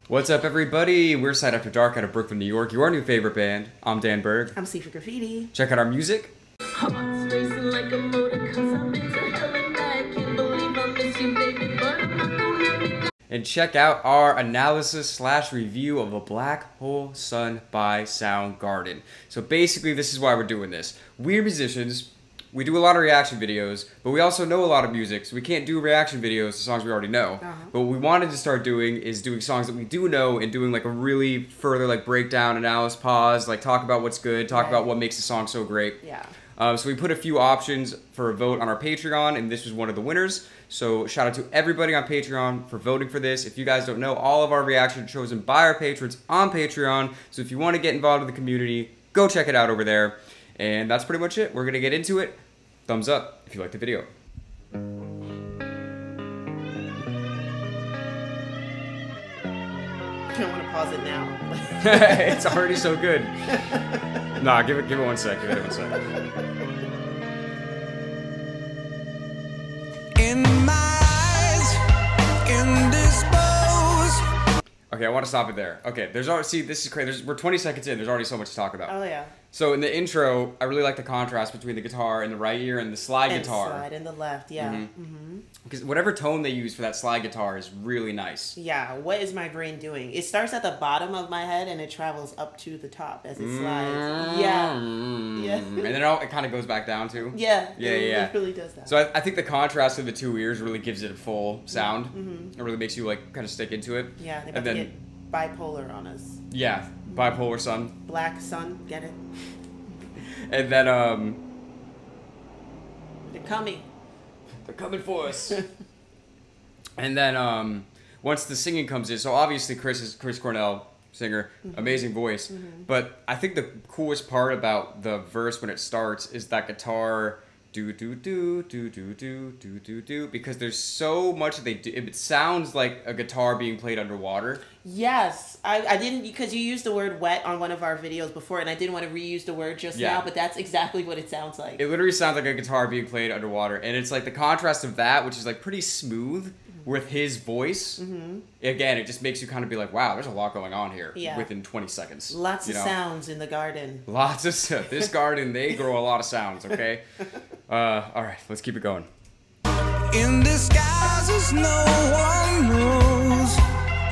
What's up, everybody? We're Side After Dark out of Brooklyn, New York. Your new favorite band. I'm Dan Berg. I'm Sifa Graffiti. Check out our music. And check out our analysis/review of A Black Hole Sun by Soundgarden. So basically, this is why we're doing this. We're musicians. We do a lot of reaction videos, but we also know a lot of music, so we can't do reaction videos to songs we already know. But what we wanted to start doing is doing songs that we do know and doing like a really further like breakdown, analysis, pause, like talk about what's good, talk about what makes the song so great. Yeah. So we put a few options for a vote on our Patreon, and this was one of the winners. So shout out to everybody on Patreon for voting for this. If you guys don't know, all of our reactions are chosen by our patrons on Patreon. So if you want to get involved in the community, go check it out over there. And that's pretty much it. We're going to get into it. Thumbs up if you like the video. I don't want to pause it now. It's already so good. Nah, give it 1 sec. Give it 1 sec. In my eyes, indisposed. Okay, I want to stop it there. Okay, there's already, see, this is crazy. We're 20 seconds in. There's already so much to talk about. Oh, yeah. So in the intro, I really like the contrast between the guitar in the right ear and the slide guitar. And slide in the left, yeah. Because whatever tone they use for that slide guitar is really nice. Yeah, what is my brain doing? It starts at the bottom of my head and it travels up to the top as it slides. Yeah. And then it kind of goes back down too. Yeah. Yeah. It really does that. So I think the contrast of the two ears really gives it a full sound. It really makes you like kind of stick into it. Yeah, they about to get bipolar on us. Yeah, bipolar sun. Black sun, get it? And then They're coming. They're coming for us. And then once the singing comes in, so obviously Chris Cornell, singer, amazing voice. But I think the coolest part about the verse when it starts is that guitar do do do do do do do do do, because there's so much that they do. It sounds like a guitar being played underwater. Yes, I didn't, because you used the word wet on one of our videos before, and I didn't want to reuse the word just now, but that's exactly what it sounds like. It literally sounds like a guitar being played underwater, and it's like the contrast of that, which is like pretty smooth, with his voice. Again, it just makes you kind of be like, wow, there's a lot going on here within 20 seconds. Lots of sounds in the garden. Lots of stuff. This garden, they grow a lot of sounds, okay? All right, let's keep it going. In disguises no one knows,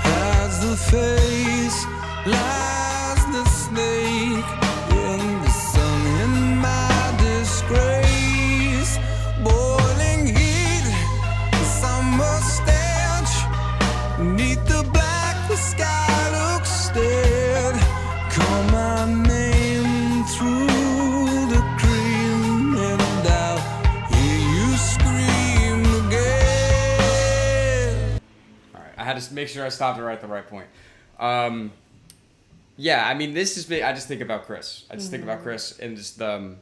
hides the face, lies the snake. In the sun, in my disgrace, boiling heat, summer stench, neath the black, the sky looks dead. Call my name through the cream, and I'll hear you scream again. All right, I had to make sure I stopped it right at the right point. Yeah, I mean, this is, I just think about Chris. I just think about Chris and just the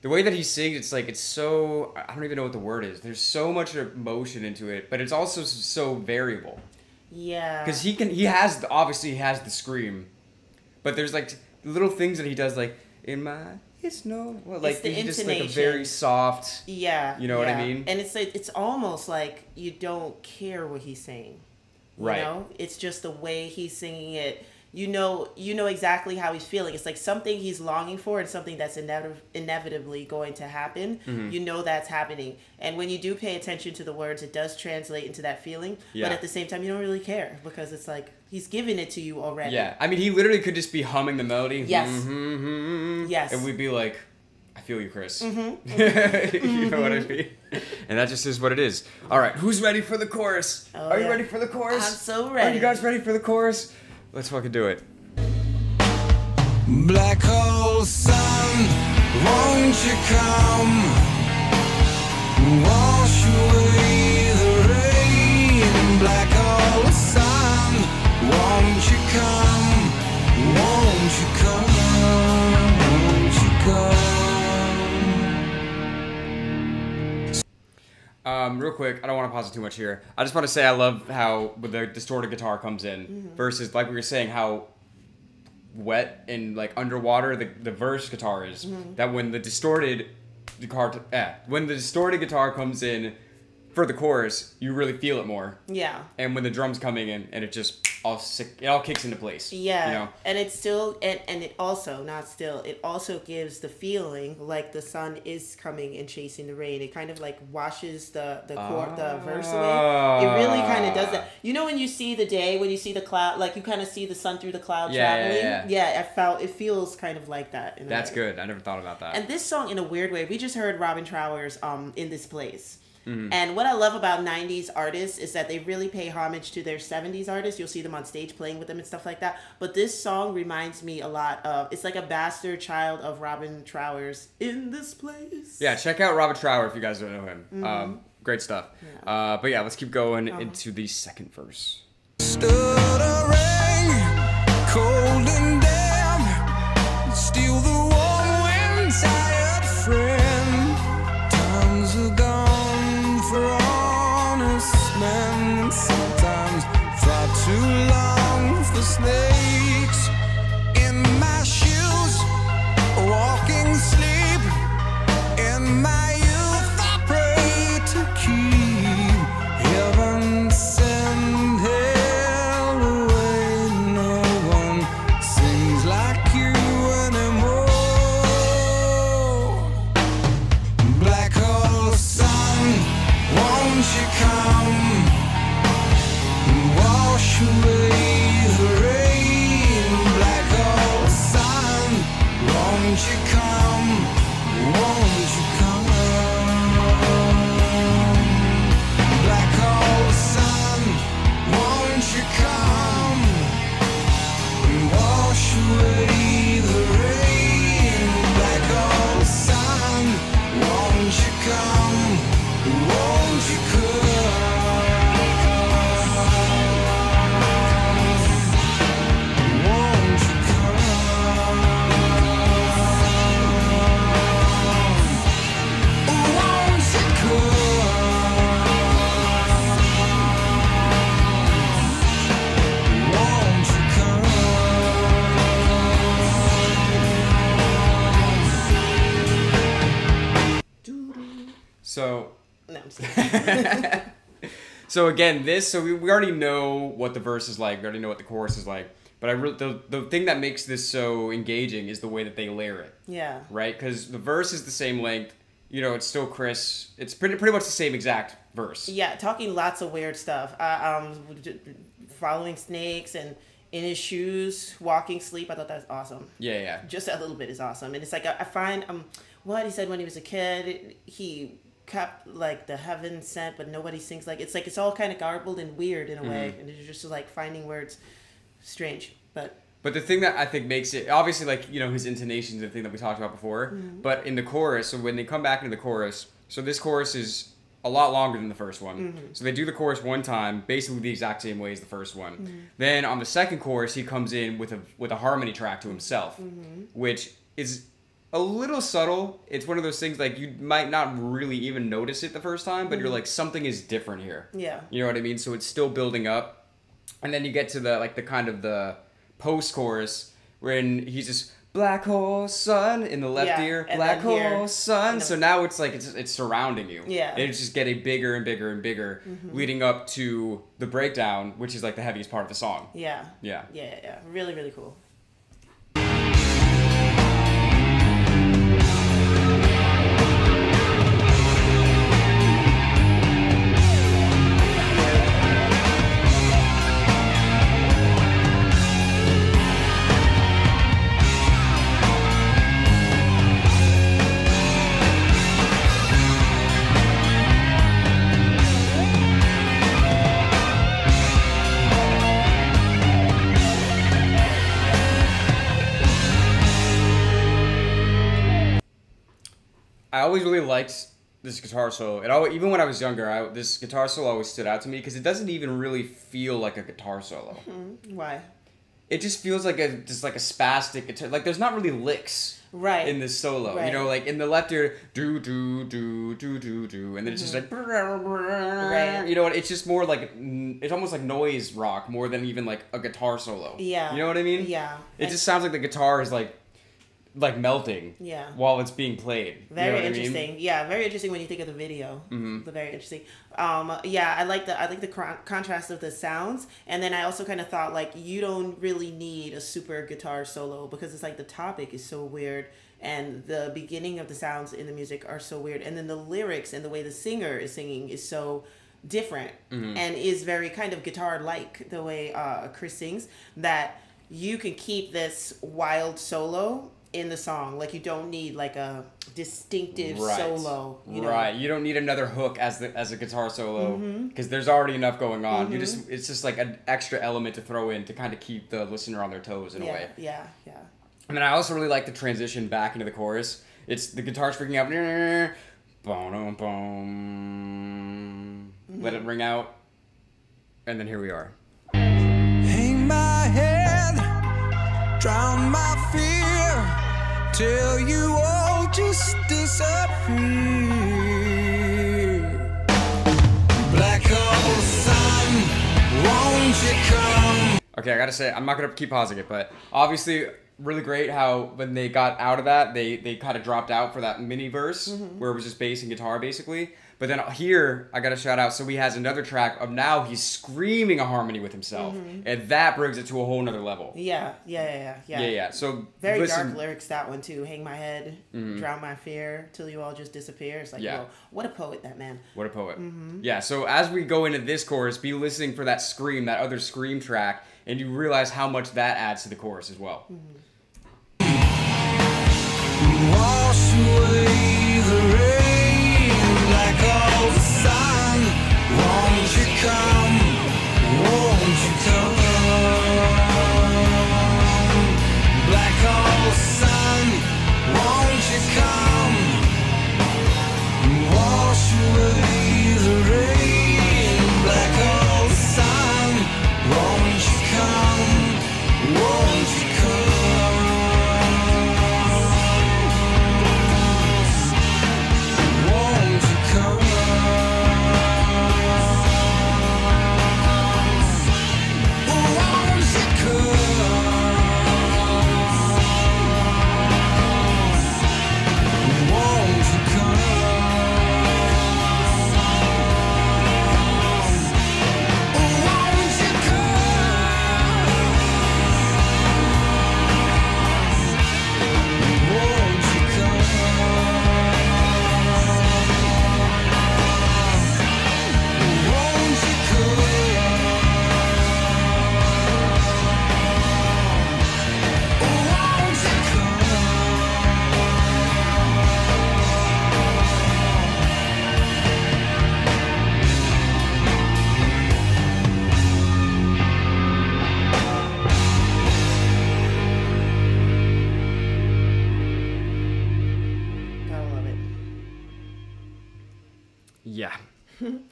way that he sings. It's so, I don't even know what the word is. There's so much emotion into it, but it's also so variable. Yeah. Because obviously he has the scream, but there's like little things that he does, like in my, it's no, well, like the he's just like a intonation. very soft. Yeah. You know what I mean? And it's like, it's almost like you don't care what he's saying. Right. You know? It's just the way he's singing it. You know exactly how he's feeling. It's like something he's longing for and something that's inevitably going to happen. You know that's happening. And when you do pay attention to the words, it does translate into that feeling. Yeah. But at the same time, you don't really care because it's like he's giving it to you already. Yeah. I mean, he literally could just be humming the melody. Yes. Yes. And we'd be like, I feel you, Chris. You know what I mean? And that just is what it is. All right, who's ready for the chorus? Oh, Are you ready for the chorus? I'm so ready. Are you guys ready for the chorus? Let's fucking do it. Black hole sun, won't you come? Wash away the rain. Black hole sun, won't you come? Won't you come? Won't you come? Real quick, I don't want to pause it too much here. I just want to say I love how the distorted guitar comes in versus, like we were saying, how wet and like underwater the verse guitar is. That when the distorted guitar comes in, for the chorus, you really feel it more. Yeah. And when the drum's coming in, and it all kicks into place. Yeah. You know? And it's still, and it also, not still, it also gives the feeling like the sun is coming and chasing the rain. It kind of like washes the verse away. It really kind of does that. You know when you see the day, when you see the cloud, like you kind of see the sun through the cloud traveling? Yeah, it feels kind of like that. That's good. I never thought about that. And this song, in a weird way, we just heard Robin Trower's In This Place. Mm-hmm. And what I love about 90s artists is that they really pay homage to their 70s artists. You'll see them on stage playing with them and stuff like that. But this song reminds me a lot of, it's like a bastard child of Robin Trower's In This Place. Yeah, check out Robin Trower if you guys don't know him. Mm-hmm. Great stuff. Yeah. But yeah, let's keep going into the second verse. Stood a ring, cold and damp, steal the warm wind, tired friend. Times are gone for honest men, sometimes far too long for snakes. In my shoes, walking sleep, in my youth I pray to keep heaven send hell away. No one sings like you anymore. Black hole sun, won't you come and wash away the rain? Black hole sun, won't you come? Won't you come? Black hole sun, won't you come and wash away the rain? Black hole sun, won't you come? Won't you come? Won't you come? Won't you come? Won't you come? So, No, I'm just kidding. so again, we already know what the verse is like. We already know what the chorus is like. But the thing that makes this so engaging is the way that they layer it. Yeah. Right? Because the verse is the same length. You know, it's still crisp. It's pretty much the same exact verse. Yeah, talking lots of weird stuff. Following snakes and in his shoes, walking sleep. I thought that was awesome. Yeah. Just a little bit is awesome. And it's like, I find, what he said when he was a kid, he kept like the heaven sent, but nobody sings like, it's all kind of garbled and weird in a way. And it's just like finding words strange, but the thing that I think makes it, obviously, like, you know, his intonation's the thing that we talked about before, but in the chorus, so when they come back into the chorus, so this chorus is a lot longer than the first one. So they do the chorus one time, basically the exact same way as the first one. Then on the second chorus, he comes in with a harmony track to himself, which is a little subtle. It's one of those things, like, you might not really even notice it the first time, but you're like, something is different here. yeah. You know what I mean? So it's still building up. And then you get to the post-chorus when he's just black hole sun in the left ear, and black then here, hole sun. So now it's like it's surrounding you. Yeah. And it's just getting bigger and bigger and bigger, leading up to the breakdown, which is like the heaviest part of the song. Yeah. Yeah. Yeah. Really, really cool. I always really liked this guitar solo. Even when I was younger, this guitar solo always stood out to me because it doesn't even really feel like a guitar solo. Why? It just feels like a spastic guitar. Like, there's not really licks in this solo. Right. You know, like in the left ear, do do do do do do, and then it's just like, Right. you know, it's just more like, it's almost like noise rock more than even like a guitar solo. Yeah. You know what I mean? Yeah. It just sounds like the guitar is like like melting. Yeah. While it's being played. Very you know what interesting. I mean? Yeah, very interesting when you think of the video. The very interesting. Yeah, I like the contrast of the sounds, and then I also kind of thought like you don't really need a super guitar solo because it's like the topic is so weird, and the beginning of the sounds in the music are so weird, and then the lyrics and the way the singer is singing is so different and is very kind of guitar like the way Chris sings, that you can keep this wild solo in the song. Like you don't need like a distinctive solo, you know? Right. You don't need another hook as a guitar solo because there's already enough going on. It's just like an extra element to throw in to kind of keep the listener on their toes in a way. Yeah. And then I also really like the transition back into the chorus. It's the guitar's freaking out. Boom, boom. Let it ring out. And then here we are. Hang my head, drown my fear, till you all just disappear. Black hole sun, won't you come? Okay, I gotta say, I'm not gonna keep pausing it, but obviously really great how when they got out of that, they kind of dropped out for that mini verse where it was just bass and guitar basically. But then here, I gotta shout out, so he has another track of now he's screaming a harmony with himself. And that brings it to a whole nother level. Yeah. So very dark lyrics, that one too. Hang my head, drown my fear, till you all just disappear. It's like, whoa, what a poet, that man. What a poet. Yeah, so as we go into this chorus, be listening for that scream, that other scream track, and you realize how much that adds to the chorus as well. Wash away the rain, black hole sun, won't you come, won't you come? Black hole sun, won't you come, wash away the rain, black hole sun, won't you come, won't you come? Yeah.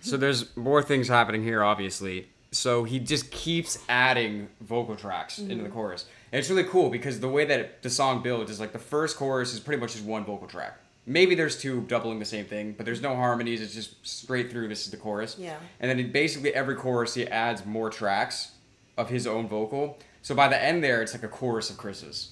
So there's more things happening here, obviously. So he just keeps adding vocal tracks into the chorus. And it's really cool because the way that the song builds is like the first chorus is pretty much just one vocal track. Maybe there's two doubling the same thing, but there's no harmonies. It's just straight through. This is the chorus. Yeah. And then basically every chorus he adds more tracks of his own vocal. So by the end there, it's like a chorus of Chris's.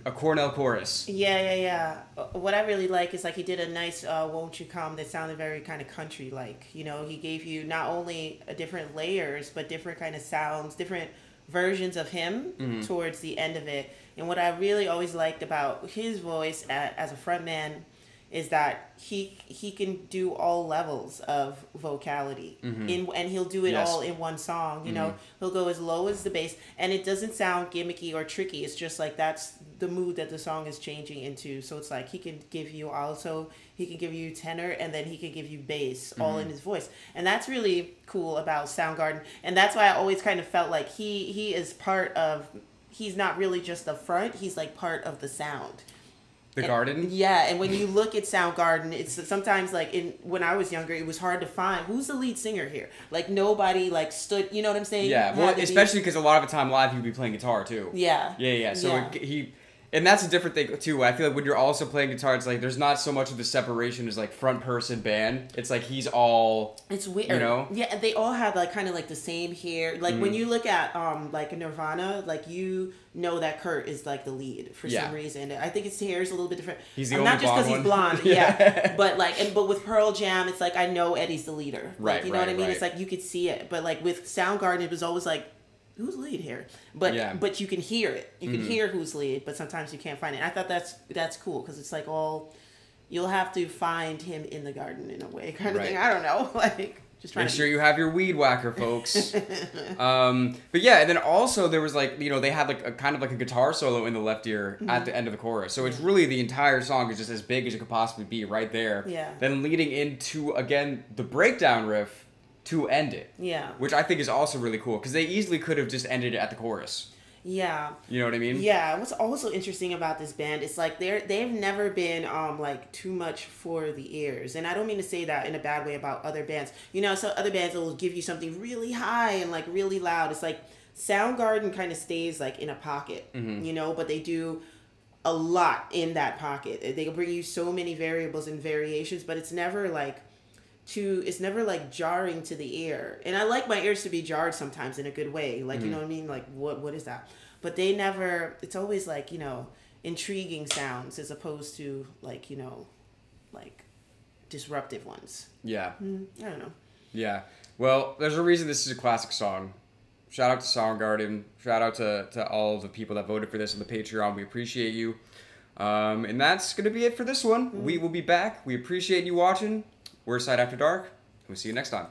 A Cornell chorus. Yeah. What I really like is like he did a nice "Won't You Come" that sounded very kind of country like. You know, he gave you not only different layers but different kind of sounds, different versions of him towards the end of it. And what I really always liked about his voice as a frontman is that he can do all levels of vocality and he'll do it all in one song. You know, he'll go as low as the bass, and it doesn't sound gimmicky or tricky. It's just like that's the mood that the song is changing into. So it's like he can give you alto, he can give you tenor, and then he can give you bass all in his voice. And that's really cool about Soundgarden. And that's why I always kind of felt like he is part of, he's not really just the front, he's like part of the sound. The garden? Yeah, and when you look at Soundgarden, it's sometimes like when I was younger, it was hard to find who's the lead singer here. Like nobody like stood, you know what I'm saying? Yeah, well, especially because a lot of the time live he would be playing guitar too. Yeah. So And that's a different thing too. I feel like when you're also playing guitar, it's like there's not so much of the separation as like front person band. It's like he's all. It's weird. You know? Yeah, they all have like kind of like the same hair. Like when you look at like Nirvana, like you know that Kurt is like the lead for some reason. I think his hair is a little bit different. He's the only not just because he's blonde. Yeah. But like but with Pearl Jam, it's like I know Eddie's the leader. Right. Like, you know what I mean? It's like you could see it. But like with Soundgarden, it was always like, who's lead here? But you can hear it. You can hear who's lead, but sometimes you can't find it. I thought that's cool because it's like you'll have to find him in the garden in a way kind of thing. I don't know. Like just trying Make sure you have your weed whacker, folks. But yeah, and then also there was like, they had like a kind of like a guitar solo in the left ear at the end of the chorus. So it's really the entire song is just as big as it could possibly be right there. Yeah. Then leading into, again, the breakdown riff to end it. Yeah. Which I think is also really cool because they easily could have just ended it at the chorus. Yeah. You know what I mean? Yeah. What's also interesting about this band is like they've never been like too much for the ears. And I don't mean to say that in a bad way about other bands. So other bands will give you something really high and like really loud. It's like Soundgarden kind of stays like in a pocket, but they do a lot in that pocket. They bring you so many variables and variations, but it's never like jarring to the ear. And I like my ears to be jarred sometimes in a good way. Like, you know what I mean? Like, what is that? But they never, it's always like, intriguing sounds as opposed to like, like disruptive ones. Yeah. I don't know. Yeah. Well, there's a reason this is a classic song. Shout out to Soundgarden. Shout out to all the people that voted for this on the Patreon. We appreciate you. And that's going to be it for this one. We will be back. We appreciate you watching. We're S.A.D After Dark. We'll see you next time.